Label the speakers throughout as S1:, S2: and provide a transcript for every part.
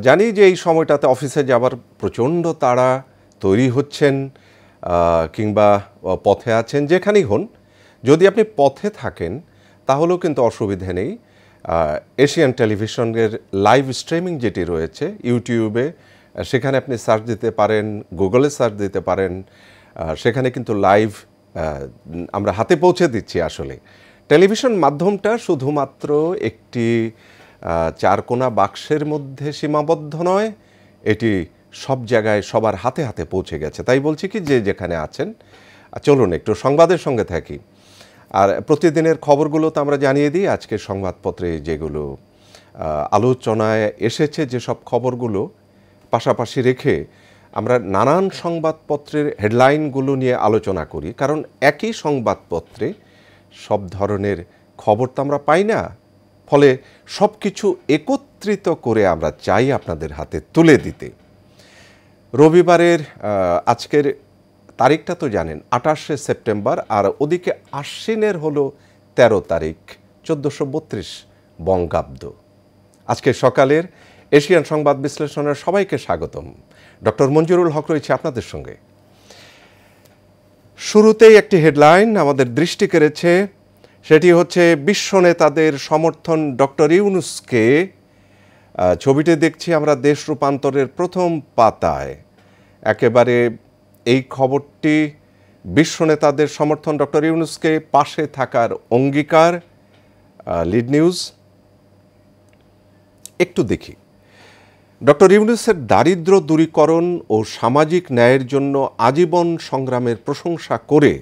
S1: জানি যে এই সময়টাতে অফিসে যাবার প্রচণ্ড তাড়া, তৈরি হচ্ছেন কিংবা পথে আছেন, যেখানেই হন। যদি আপনি পথে থাকেন তাহলেও কিন্তু অসুবিধে নেই। এশিয়ান টেলিভিশনের লাইভ স্ট্রিমিং যেটি রয়েছে ইউটিউবে, সেখানে আপনি সার্চ দিতে পারেন, গুগলে সার্চ দিতে পারেন। সেখানে কিন্তু লাইভ আমরা হাতে পৌঁছে দিচ্ছি। আসলে টেলিভিশন মাধ্যমটা শুধুমাত্র একটি চারকোনা বাক্সের মধ্যে সীমাবদ্ধ নয়, এটি সব জায়গায় সবার হাতে হাতে পৌঁছে গেছে। তাই বলছি কি, যে যেখানে আছেন চলুন একটু সংবাদের সঙ্গে থাকি। আর প্রতিদিনের খবরগুলো তো আমরা জানিয়ে দিই। আজকের সংবাদপত্রে যেগুলো আলোচনায় এসেছে, যেসব খবরগুলো পাশাপাশি রেখে আমরা নানান সংবাদপত্রের হেডলাইনগুলো নিয়ে আলোচনা করি, কারণ একই সংবাদপত্রে সব ধরনের খবর তো আমরা পাই না। ফলে সব কিছু একত্রিত করে আমরা চাই আপনাদের হাতে তুলে দিতে। রবিবারের আজকের তারিখটা তো জানেন, 28শে সেপ্টেম্বর, আর ওদিকে আশ্বিনের হলো 13 তারিখ, 1432 বঙ্গাব্দ। আজকে সকালের এশিয়ান সংবাদ বিশ্লেষণের সবাইকে স্বাগতম। ডক্টর মঞ্জুরুল হক রয়েছে আপনাদের সঙ্গে। শুরুতেই একটি হেডলাইন আমাদের দৃষ্টি কেড়েছে, সেটি হচ্ছে বিশ্ব নেতাদের সমর্থন ডক্টর ইউনূসকে। ছবিটি দেখছি আমরা দেশ রূপান্তরের প্রথম পাতায়। একেবারে এই খবরটি বিশ্ব নেতাদের সমর্থন ডক্টর ইউনূসকে পাশে থাকার অঙ্গীকার, লিড নিউজ। একটু দেখি। ডক্টর ইউনূসের দারিদ্র দূরীকরণ ও সামাজিক ন্যায়ের জন্য আজীবন সংগ্রামের প্রশংসা করে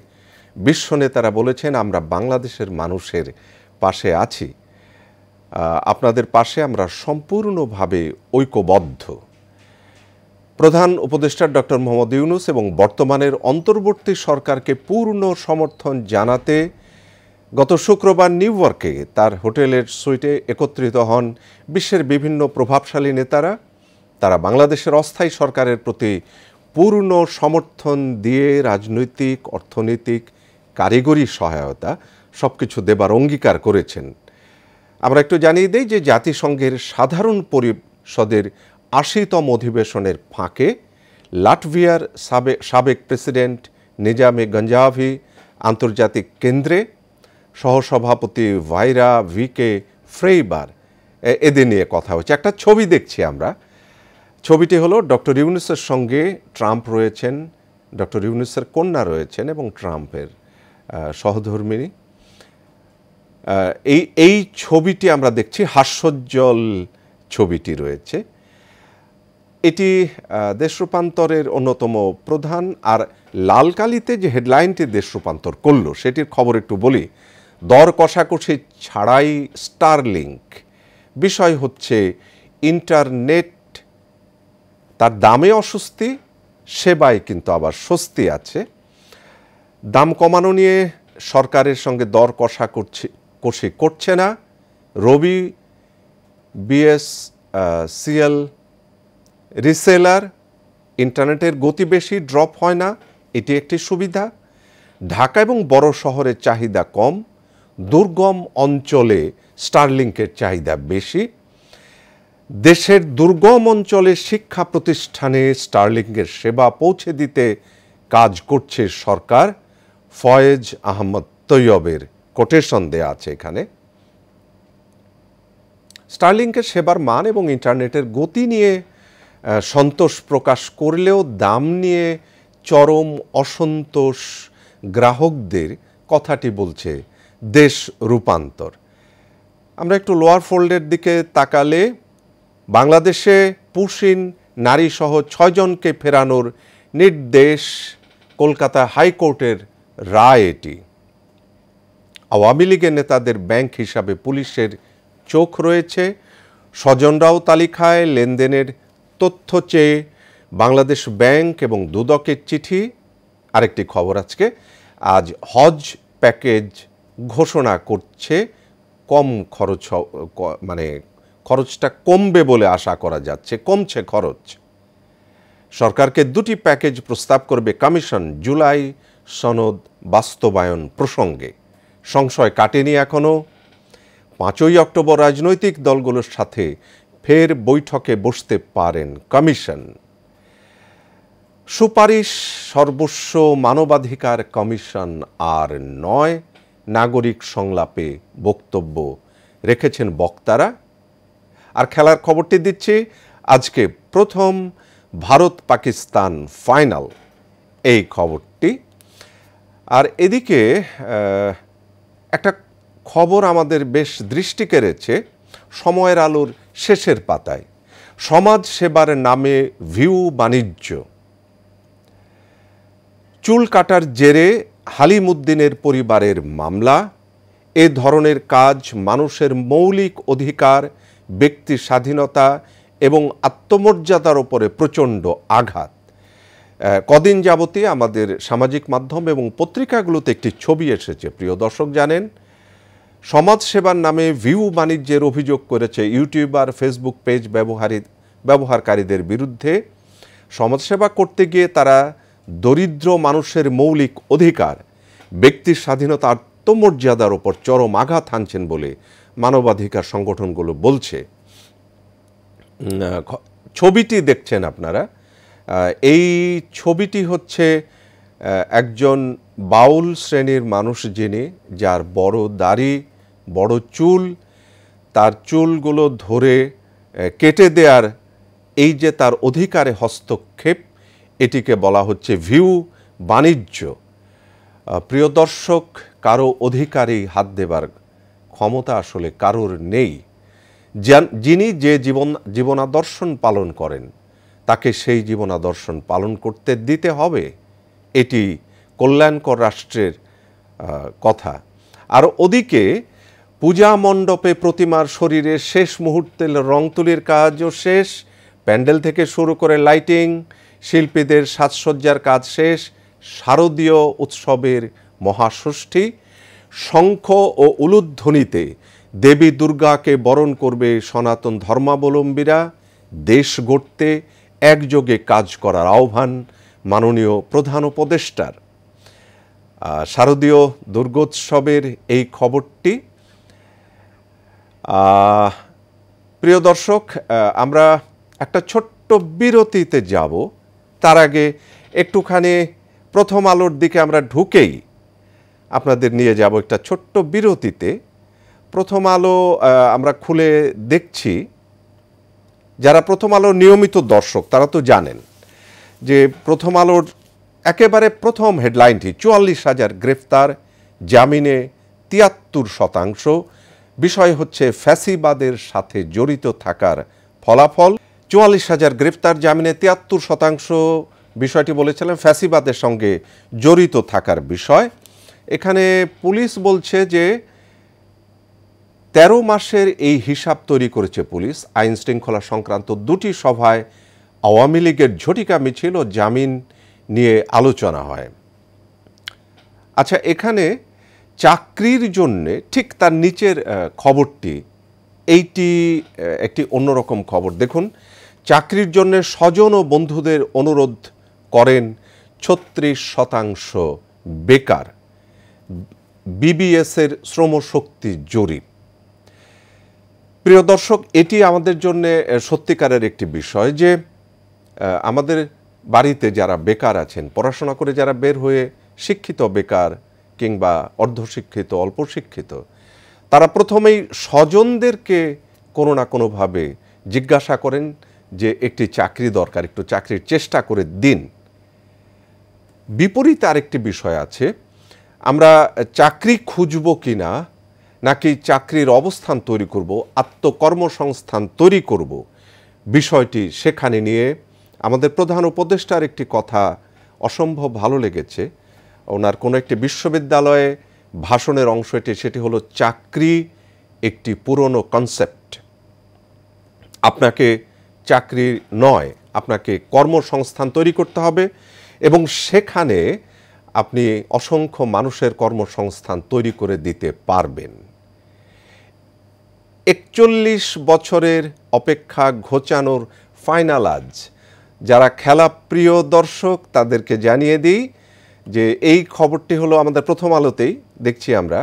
S1: বিশ্ব নেতারা বলেছেন, আমরা বাংলাদেশের মানুষের পাশে আছি, আপনাদের পাশে আমরা সম্পূর্ণভাবে ঐক্যবদ্ধ। প্রধান উপদেষ্টা ডক্টর মোহাম্মদ ইউনূস এবং বর্তমানের অন্তর্বর্তী সরকারকে পূর্ণ সমর্থন জানাতে গত শুক্রবার নিউ ইয়র্কে তার হোটেলের সুইটে একত্রিত হন বিশ্বের বিভিন্ন প্রভাবশালী নেতারা। তারা বাংলাদেশের অস্থায়ী সরকারের প্রতি পূর্ণ সমর্থন দিয়ে রাজনৈতিক, অর্থনৈতিক, কারিগরি সহায়তা সব কিছু দেবার অঙ্গীকার করেছেন। আমরা একটু জানিয়ে দিই যে জাতিসংঘের সাধারণ পরিষদের ৮০তম অধিবেশনের ফাঁকে লাটভিয়ার সাবেক প্রেসিডেন্ট নিজামে গঞ্জাভি আন্তর্জাতিক কেন্দ্রে সহসভাপতি ভাইরা ভিকে ফ্রেইবার এদের নিয়ে কথা হচ্ছে। একটা ছবি দেখছি আমরা। ছবিটি হলো ডক্টর ইউনূসের সঙ্গে ট্রাম্প রয়েছেন, ডক্টর ইউনূসের কন্যা রয়েছেন এবং ট্রাম্পের সহধর্মিণী। এই ছবিটি আমরা দেখছি, হাস্যোজ্জ্বল ছবিটি রয়েছে। এটি দেশ রূপান্তরের অন্যতম প্রধান। আর লাল কালিতে যে হেডলাইনটি দেশ রূপান্তর করলো সেটির খবর একটু বলি। দর কষাকষি ছাড়াই স্টারলিংক। বিষয় হচ্ছে ইন্টারনেট, তার দামে অস্বস্তি, সেবায় কিন্তু আবার স্বস্তি আছে। দাম কমানো নিয়ে সরকারের সঙ্গে দর কষাকষি করছে না। রবি বিএসসিএল রিসেলার, ইন্টারনেটের গতি বেশি, ড্রপ হয় না, এটি একটি সুবিধা। ঢাকা এবং বড় শহরের চাহিদা কম, দুর্গম অঞ্চলে স্টারলিংকের চাহিদা বেশি। দেশের দুর্গম অঞ্চলের শিক্ষা প্রতিষ্ঠানে স্টারলিংকের সেবা পৌঁছে দিতে কাজ করছে সরকার। ফয়েজ আহমদ তৈয়বের কোটেশন দেয়া আছে এখানে। স্টারলিংকের সেবার মান এবং ইন্টারনেটের গতি নিয়ে সন্তোষ প্রকাশ করলেও দাম নিয়ে চরম অসন্তোষ গ্রাহকদের, কথাটি বলছে দেশ রূপান্তর। আমরা একটু লোয়ার ফোল্ডের দিকে তাকালে বাংলাদেশে পুশিন নারীসহ ৬ জনকে ফেরানোর নির্দেশ, কলকাতা হাইকোর্টের রায় এটি। আওয়ামী লীগের নেতাদের ব্যাংক হিসাবে পুলিশের চোখ রয়েছে। স্বজনরাও তালিকায়, লেনদেনের তথ্য চেয়ে বাংলাদেশ ব্যাংক এবং দুদকের চিঠি। আরেকটি খবর আজকে, আজ হজ প্যাকেজ ঘোষণা করছে, কম খরচ, মানে খরচটা কমবে বলে আশা করা যাচ্ছে, কমছে খরচ। সরকারকে 2টি প্যাকেজ প্রস্তাব করবে কমিশন জুলাই সনদ বাস্তবায়ন প্রসঙ্গে। সংশয় কাটেনি এখনও। 5ই অক্টোবর রাজনৈতিক দলগুলোর সাথে ফের বৈঠকে বসতে পারেন কমিশন। সুপারিশ সর্বস্ব মানবাধিকার কমিশন আর নয়, নাগরিক সংলাপে বক্তব্য রেখেছেন বক্তারা। আর খেলার খবরটি দিচ্ছি, আজকে প্রথম ভারত পাকিস্তান ফাইনাল, এই খবরটি। আর এদিকে একটা খবর আমাদের বেশ দৃষ্টি কেড়েছে সময়ের আলোর শেষের পাতায়। সমাজ সেবার নামে ভিউ বাণিজ্য। চুল কাটার জেরে হালিমুদ্দিনের পরিবারের মামলা। এ ধরনের কাজ মানুষের মৌলিক অধিকার, ব্যক্তি স্বাধীনতা এবং আত্মমর্যাদার উপরে প্রচণ্ড আঘাত। কদিন যাবতীয় আমাদের সামাজিক মাধ্যম এবং পত্রিকাগুলোতে একটি ছবি এসেছে, প্রিয় দর্শক জানেন। সমাজসেবার নামে ভিউ বাণিজ্যের অভিযোগ করেছে ইউটিউবার ফেসবুক পেজ ব্যবহারকারীদের বিরুদ্ধে। সমাজসেবা করতে গিয়ে তারা দরিদ্র মানুষের মৌলিক অধিকার, ব্যক্তির স্বাধীনতা, আত্মমর্যাদার ওপর চরম আঘাত হানছেন বলে মানবাধিকার সংগঠনগুলো বলছে। ছবিটি দেখছেন আপনারা, এই ছবিটি হচ্ছে একজন বাউল শ্রেণীর মানুষ যিনি, যার বড় দাড়ি, বড় চুল, তার চুলগুলো ধরে কেটে দেওয়ার এই যে তার অধিকারে হস্তক্ষেপ, এটিকে বলা হচ্ছে ভিউ বাণিজ্য। প্রিয় দর্শক, কারো অধিকারী হাত দেবার ক্ষমতা আসলে কারোর নেই। যিনি যে জীবনাদর্শন পালন করেন তাকে সেই জীবনাদর্শন পালন করতে দিতে হবে, এটি কল্যাণকর রাষ্ট্রের কথা। আর ওদিকে পূজা মণ্ডপে প্রতিমার শরীরে শেষ মুহূর্তে রং তুলির কাজও শেষ, প্যান্ডেল থেকে শুরু করে লাইটিং, শিল্পীদের সাজসজ্জার কাজ শেষ। শারদীয় উৎসবের মহাষষ্ঠী, শঙ্খ ও উলুধ্বনিতে দেবী দুর্গাকে বরণ করবে সনাতন ধর্মাবলম্বীরা। দেশ গড়তে একযোগে কাজ করার আহ্বান মাননীয় প্রধান উপদেষ্টার। শারদীয় দুর্গোৎসবের এই খবরটি। প্রিয় দর্শক, আমরা একটা ছোট্ট বিরতিতে যাব। তার আগে একটুখানি প্রথম আলোর দিকে আমরা ঢুকেই আপনাদের নিয়ে যাব একটা ছোট্ট বিরতিতে। প্রথম আলো আমরা খুলে দেখছি, যারা প্রথম আলোর নিয়মিত দর্শক তারা তো জানেন যে প্রথম আলোর একেবারে প্রথম হেডলাইনটি ৪৪,০০০ গ্রেফতার, জামিনে ৭৩%। বিষয় হচ্ছে ফ্যাসিবাদের সাথে জড়িত থাকার ফলাফল। ৪৪,০০০ গ্রেফতার, জামিনে ৭৩%। বিষয়টি বলেছিলেন ফ্যাসিবাদের সঙ্গে জড়িত থাকার বিষয়। এখানে পুলিশ বলছে যে ১৩ মাসের এই হিসাব তৈরি করেছে পুলিশ। আইন শৃঙ্খলা সংক্রান্ত দুটি সভায় আওয়ামী লীগের ঝটিকা মিছিল ও জামিন নিয়ে আলোচনা হয়। আচ্ছা, এখানে চাকরির জন্যে ঠিক তার নিচের খবরটি, এইটি একটি অন্যরকম খবর। দেখুন, চাকরির জন্যে স্বজন ও বন্ধুদের অনুরোধ করেন ৩৬% বেকার। বিবিএসের শ্রমশক্তি জরিপ। প্রিয় দর্শক, এটি আমাদের জন্য সত্যিকারের একটি বিষয় যে আমাদের বাড়িতে যারা বেকার আছেন, পড়াশোনা করে যারা বের হয়ে শিক্ষিত বেকার কিংবা অর্ধশিক্ষিত, অল্প শিক্ষিত, তারা প্রথমেই স্বজনদেরকে কোনো না কোনোভাবে জিজ্ঞাসা করেন যে একটি চাকরি দরকার, একটু চাকরির চেষ্টা করে দিন। বিপরীতে আরেকটি বিষয় আছে, আমরা চাকরি খুঁজব কিনা নাকি চাকরির অবস্থান তৈরি করব, আত্মকর্মসংস্থান তৈরি করব, বিষয়টি সেখানে নিয়ে আমাদের প্রধান উপদেষ্টার একটি কথা অসম্ভব ভালো লেগেছে। ওনার কোনো একটি বিশ্ববিদ্যালয়ে ভাষণের অংশ এটি, সেটি হলো চাকরি একটি পুরনো কনসেপ্ট। আপনাকে চাকরি নয়, আপনাকে কর্মসংস্থান তৈরি করতে হবে এবং সেখানে আপনি অসংখ্য মানুষের কর্মসংস্থান তৈরি করে দিতে পারবেন। ৪১ বছরের অপেক্ষা ঘোচানোর ফাইনাল আজ। যারা খেলা প্রিয় দর্শক তাদেরকে জানিয়ে দিই যে এই খবরটি হলো আমাদের প্রথম আলোতেই দেখছি আমরা।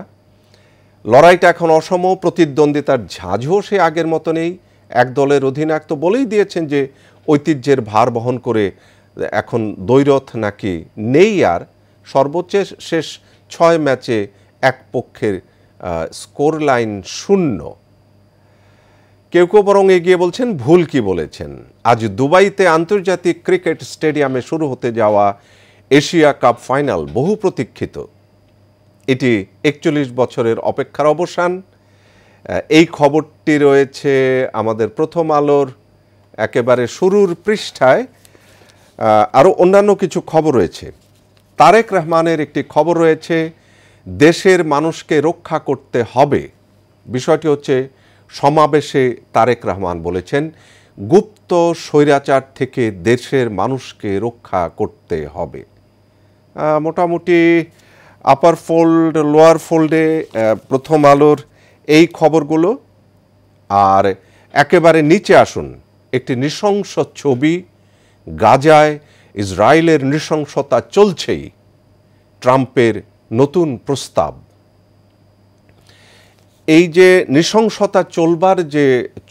S1: লড়াইটা এখন অসম, প্রতিদ্বন্দ্বিতার ঝাঁঝও সে আগের মতো নেই। এক দলের অধিনায়ক তো বলেই দিয়েছেন যে ঐতিহ্যের ভার বহন করে এখন দ্বৈরথ নাকি নেই আর। সর্বোচ্চ শেষ 6 ম্যাচে এক পক্ষের স্কোর লাইন 0। কেউ কেউ বরং এগিয়ে বলছেন ভুল কি বলেছেন। আজ দুবাইতে আন্তর্জাতিক ক্রিকেট স্টেডিয়ামে শুরু হতে যাওয়া এশিয়া কাপ ফাইনাল বহু প্রতীক্ষিত। এটি 41 বছরের অপেক্ষার অবসান। এই খবরটি রয়েছে আমাদের প্রথম আলোর একেবারে শুরুর পৃষ্ঠায়। আরও অন্যান্য কিছু খবর রয়েছে। তারেক রহমানের একটি খবর রয়েছে, দেশের মানুষকে রক্ষা করতে হবে। বিষয়টি হচ্ছে সমাবেশে তারেক রহমান বলেছেন গুপ্ত স্বৈরাচার থেকে দেশের মানুষকে রক্ষা করতে হবে। মোটামুটি আপার ফোল্ড লোয়ার ফোল্ডে প্রথম আলোর এই খবরগুলো। আর একেবারে নিচে আসুন, একটি নৃশংস ছবি। গাজায় ইসরায়েলের নৃশংসতা চলছেই, ট্রাম্পের নতুন প্রস্তাব। এই যে নৃশংসতা চলবার যে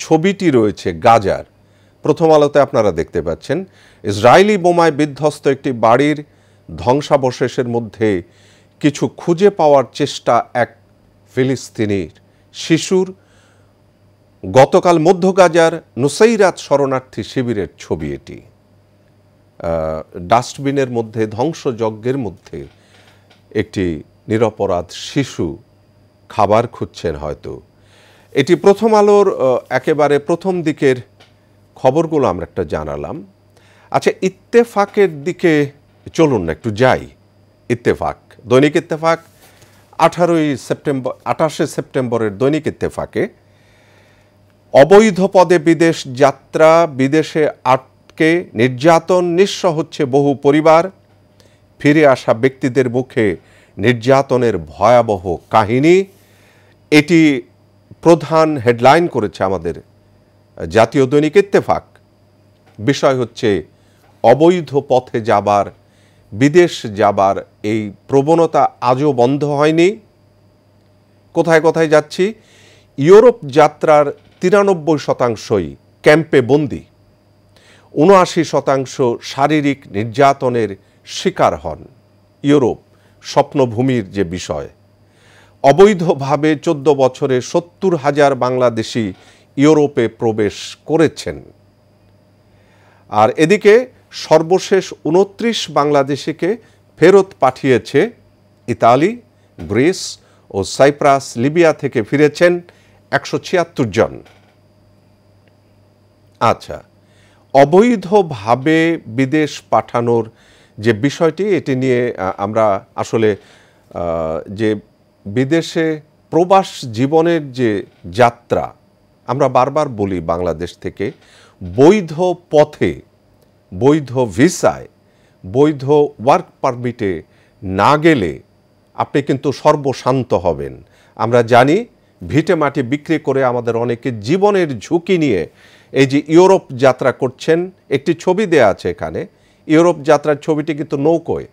S1: ছবিটি রয়েছে গাজার, প্রথম আলোতে আপনারা দেখতে পাচ্ছেন ইসরায়েলি বোমায় বিধ্বস্ত একটি বাড়ির ধ্বংসাবশেষের মধ্যে কিছু খুঁজে পাওয়ার চেষ্টা এক ফিলিস্তিনির শিশুর। গতকাল মধ্য গাজার নুসাইরাত শরণার্থী শিবিরের ছবি এটি। ডাস্টবিনের মধ্যে, ধ্বংসযজ্ঞের মধ্যে একটি নিরপরাধ শিশু খাবার খুঁজছেন হয়তো। এটি প্রথম আলোর একেবারে প্রথম দিকের খবরগুলো আমরা একটা জানালাম। আচ্ছা, ইত্তেফাকের দিকে চলুন না একটু যাই। ইত্তেফাক, দৈনিক ইত্তেফাক 28 সেপ্টেম্বরের দৈনিক ইত্তেফাকে অবৈধ পদে বিদেশ যাত্রা, বিদেশে আটকে নির্যাতন, নিঃস্ব হচ্ছে বহু পরিবার, ফিরে আসা ব্যক্তিদের মুখে নির্যাতনের ভয়াবহ কাহিনী। এটি প্রধান হেডলাইন করেছে আমাদের জাতীয় দৈনিক ইত্তেফাক। বিষয় হচ্ছে অবৈধ পথে যাবার, বিদেশ যাবার এই প্রবণতা আজও বন্ধ হয়নি। কোথায় কোথায় যাচ্ছি? ইউরোপ যাত্রার 93% ক্যাম্পে বন্দী, 79% শারীরিক নির্যাতনের শিকার হন। ইউরোপ স্বপ্নভূমির যে বিষয়, অবৈধভাবে 14 বছরে 70,000 বাংলাদেশি ইউরোপে প্রবেশ করেছেন। আর এদিকে সর্বশেষ 29 বাংলাদেশিকে ফেরত পাঠিয়েছে ইতালি, গ্রিস ও সাইপ্রাস। লিবিয়া থেকে ফিরেছেন 176 জন। আচ্ছা, অবৈধভাবে বিদেশ পাঠানোর যে বিষয়টি, এটি নিয়ে আমরা আসলে যে বিদেশে প্রবাস জীবনের যে যাত্রা, আমরা বারবার বলি বাংলাদেশ থেকে বৈধ পথে, বৈধ ভিসায়, বৈধ ওয়ার্ক পারমিটে না গেলে আপনি কিন্তু সর্বশান্ত হবেন। আমরা জানি ভিটে মাটি বিক্রি করে আমাদের অনেকে জীবনের ঝুঁকি নিয়ে এই যে ইউরোপ যাত্রা করছেন। একটি ছবি দেয়া আছে এখানে, ইউরোপ যাত্রার ছবিটি কিন্তু নৌকোয়,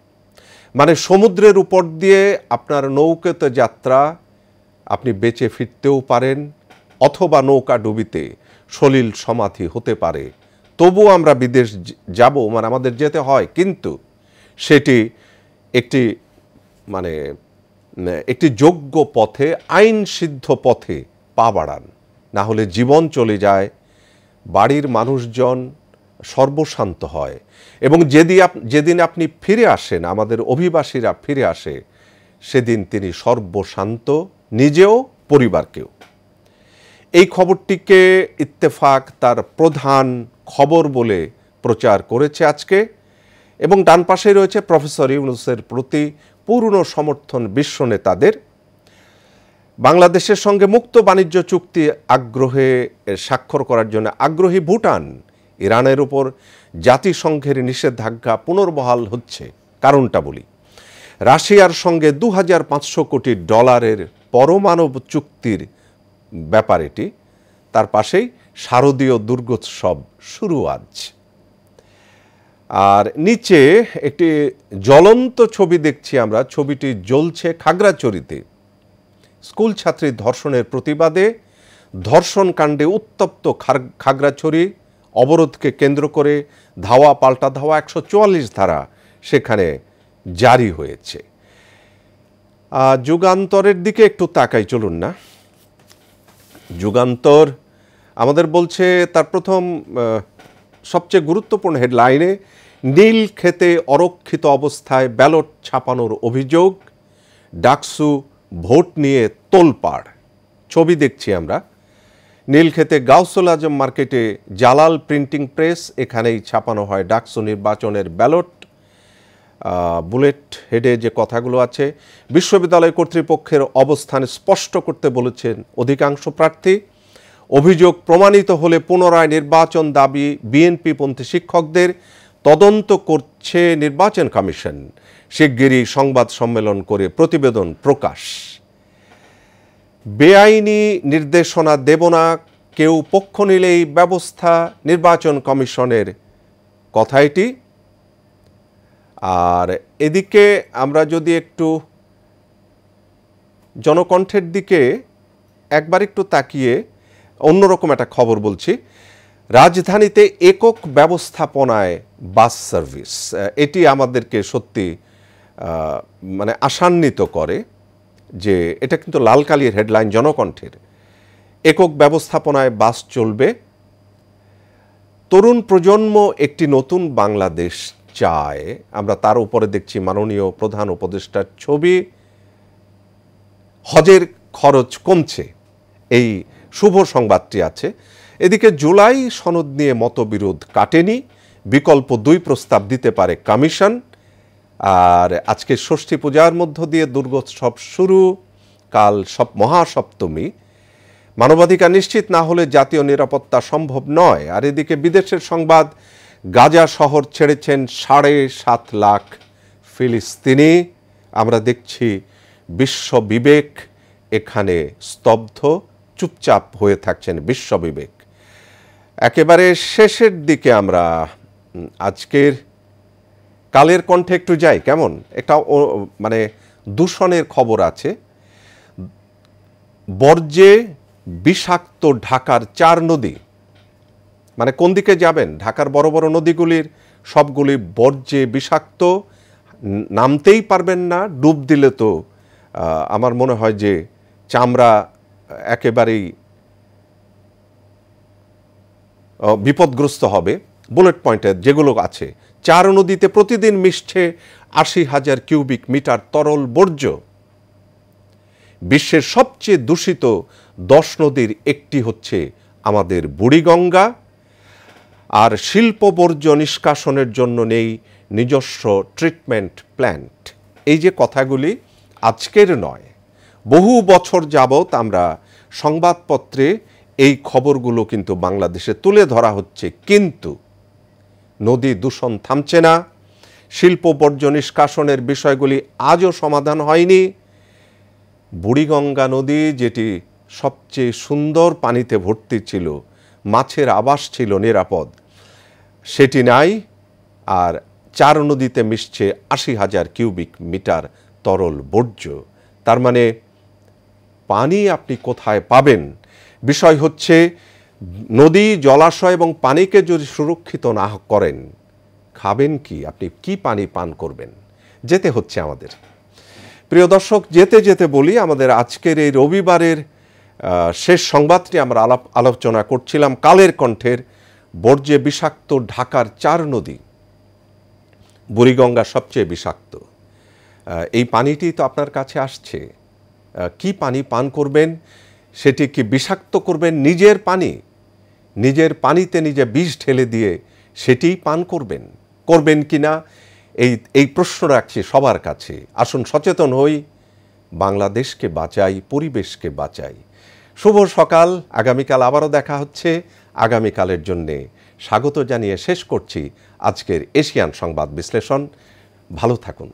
S1: মানে সমুদ্রের উপর দিয়ে আপনার নৌকাতে যাত্রা, আপনি বেঁচে ফিরতেও পারেন অথবা নৌকা ডুবিতে সলিল সমাধি হতে পারে। তবুও আমরা বিদেশ যাব, মানে আমাদের যেতে হয়, কিন্তু সেটি একটি মানে একটি যোগ্য পথে, আইন সিদ্ধ পথে পা বাড়ান, না হলে জীবন চলে যায়, বাড়ির মানুষজন সর্বশান্ত হয়। এবং যেদিন আপনি ফিরে আসেন, আমাদের অভিবাসীরা ফিরে আসে, সেদিন তিনি সর্বশান্ত, নিজেও পরিবারকেও। এই খবরটিকে ইত্তেফাক তার প্রধান খবর বলে প্রচার করেছে আজকে। এবং ডান পাশে রয়েছে প্রফেসর ইউনূসের প্রতি পূর্ণ সমর্থন বিশ্ব নেতাদের। বাংলাদেশের সঙ্গে মুক্ত বাণিজ্য চুক্তি আগ্রহে স্বাক্ষর করার জন্য আগ্রহী ভুটান। ইরানের উপর জাতিসংঘের নিষেধাজ্ঞা পুনর্বহাল হচ্ছে। কারণটা বলি, রাশিয়ার সঙ্গে $2,500 কোটি পরমাণু চুক্তির ব্যাপার এটি। তার পাশেই শারদীয় দুর্গোৎসব শুরু আজ। আর নিচে একটি জ্বলন্ত ছবি দেখছি আমরা। ছবিটি জ্বলছে খাগড়াছড়িতে। স্কুল ছাত্রী ধর্ষণের প্রতিবাদে ধর্ষণ কাণ্ডে উত্তপ্ত খাগড়াছড়ি, অবরোধকে কেন্দ্র করে ধাওয়া পাল্টা ধাওয়া, 144 ধারা সেখানে জারি হয়েছে। যুগান্তরের দিকে একটু তাকাই চলুন না। যুগান্তর আমাদের বলছে তার প্রথম সবচেয়ে গুরুত্বপূর্ণ হেডলাইনে, নীল ক্ষেতে অরক্ষিত অবস্থায় ব্যালট ছাপানোর অভিযোগ, ডাকসু ভোট নিয়ে তোলপাড়। ছবি দেখছি আমরা। নীলক্ষেতে গাউসুল আজম মার্কেটে জালাল প্রিন্টিং প্রেস, এখানেই ছাপানো হয় ডাকসু নির্বাচনের ব্যালট। বুলেট হেডে যে কথাগুলো আছে, বিশ্ববিদ্যালয় কর্তৃপক্ষের অবস্থান স্পষ্ট করতে বলেছেন অধিকাংশ প্রার্থী। অভিযোগ প্রমাণিত হলে পুনরায় নির্বাচন দাবি বিএনপিপন্থী শিক্ষকদের। তদন্ত করছে নির্বাচন কমিশন, শিগগিরই সংবাদ সম্মেলন করে প্রতিবেদন প্রকাশ। বেআইনি নির্দেশনা দেব না, কেউ পক্ষ নিলেই ব্যবস্থা, নির্বাচন কমিশনের কথা এটি। আর এদিকে আমরা যদি একটু জনকণ্ঠের দিকে একবার একটু তাকিয়ে অন্যরকম একটা খবর বলছি। রাজধানীতে একক ব্যবস্থাপনায় বাস সার্ভিস, এটি আমাদেরকে সত্যি মানে আশান্বিত করে যে এটা কিন্তু লাল কালির হেডলাইন জনকণ্ঠের। একক ব্যবস্থাপনায় বাস চলবে। তরুণ প্রজন্ম একটি নতুন বাংলাদেশ চায়, আমরা তার উপরে দেখছি মাননীয় প্রধান উপদেষ্টার ছবি। হজের খরচ কমছে, এই শুভ সংবাদটি আছে। এদিকে জুলাই সনদ নিয়ে মতবিরোধ কাটেনি, বিকল্প 2 প্রস্তাব দিতে পারে কমিশন। আর আজকে ষষ্ঠী পূজার মধ্য দিয়ে দুর্গোৎসব শুরু, কাল মহাসপ্তমী। মানবাধিকার নিশ্চিত না হলে জাতীয় নিরাপত্তা সম্ভব নয়। আর এদিকে বিদেশের সংবাদ, গাজা শহর ছেড়েছেন 7.5 লাখ ফিলিস্তিনি। আমরা দেখছি বিশ্ব বিবেক এখানে স্তব্ধ, চুপচাপ হয়ে থাকছেন বিশ্ব বিবেক। একেবারে শেষের দিকে আমরা আজকের কালের কণ্ঠে একটু যাই, কেমন একটা মানে দূষণের খবর আছে। বর্জ্যে বিষাক্ত ঢাকার 4 নদী, মানে কোন দিকে যাবেন, ঢাকার বড় বড় নদীগুলির সবগুলি বর্জ্যে বিষাক্ত, নামতেই পারবেন না। ডুব দিলে তো আমার মনে হয় যে চামড়া একেবারেই বিপদগ্রস্ত হবে। বুলেট পয়েন্টে যেগুলো আছে, 4 নদীতে প্রতিদিন মিশছে 80,000 কিউবিক মিটার তরল বর্জ্য। বিশ্বের সবচেয়ে দূষিত 10 নদীর একটি হচ্ছে আমাদের বুড়িগঙ্গা। আর শিল্প বর্জ্য নিষ্কাশনের জন্য নেই নিজস্ব ট্রিটমেন্ট প্ল্যান্ট। এই যে কথাগুলি আজকের নয়, বহু বছর যাবৎ আমরা সংবাদপত্রে এই খবরগুলো কিন্তু বাংলাদেশে তুলে ধরা হচ্ছে, কিন্তু নদী দূষণ থামছে না। শিল্প বর্জ্য নিষ্কাশনের বিষয়গুলি আজও সমাধান হয়নি। বুড়িগঙ্গা নদী, যেটি সবচেয়ে সুন্দর পানিতে ভর্তি ছিল, মাছের আবাস ছিল নিরাপদ, সেটি নাই। আর 4 নদীতে মিশছে 80,000 কিউবিক মিটার তরল বর্জ্য। তার মানে পানি আপনি কোথায় পাবেন? বিষয় হচ্ছে নদী, জলাশয় এবং পানিকে যদি সুরক্ষিত না করেন, খাবেন কি? আপনি কি পানি পান করবেন? যেতে হচ্ছে আমাদের। প্রিয় দর্শক, যেতে যেতে বলি, আমাদের আজকের এই রবিবারের শেষ সংবাদটি আমরা আলোচনা করছিলাম কালের কণ্ঠের। বর্জ্যে বিষাক্ত ঢাকার 4 নদী, বুড়িগঙ্গা সবচেয়ে বিষাক্ত। এই পানিটি তো আপনার কাছে আসছে, কি পানি পান করবেন? সেটি কি বিষাক্ত করবেন? নিজের পানি, নিজের পানিতে নিজে বিষ ঢেলে দিয়ে সেটিই পান করবেন কি না, এই প্রশ্ন রাখছি সবার কাছে। আসুন সচেতন হই, বাংলাদেশকে বাঁচাই, পরিবেশকে বাঁচাই। শুভ সকাল। আগামীকাল আবারও দেখা হচ্ছে। আগামীকালের জন্যে স্বাগত জানিয়ে শেষ করছি আজকের এশিয়ান সংবাদ বিশ্লেষণ। ভালো থাকুন।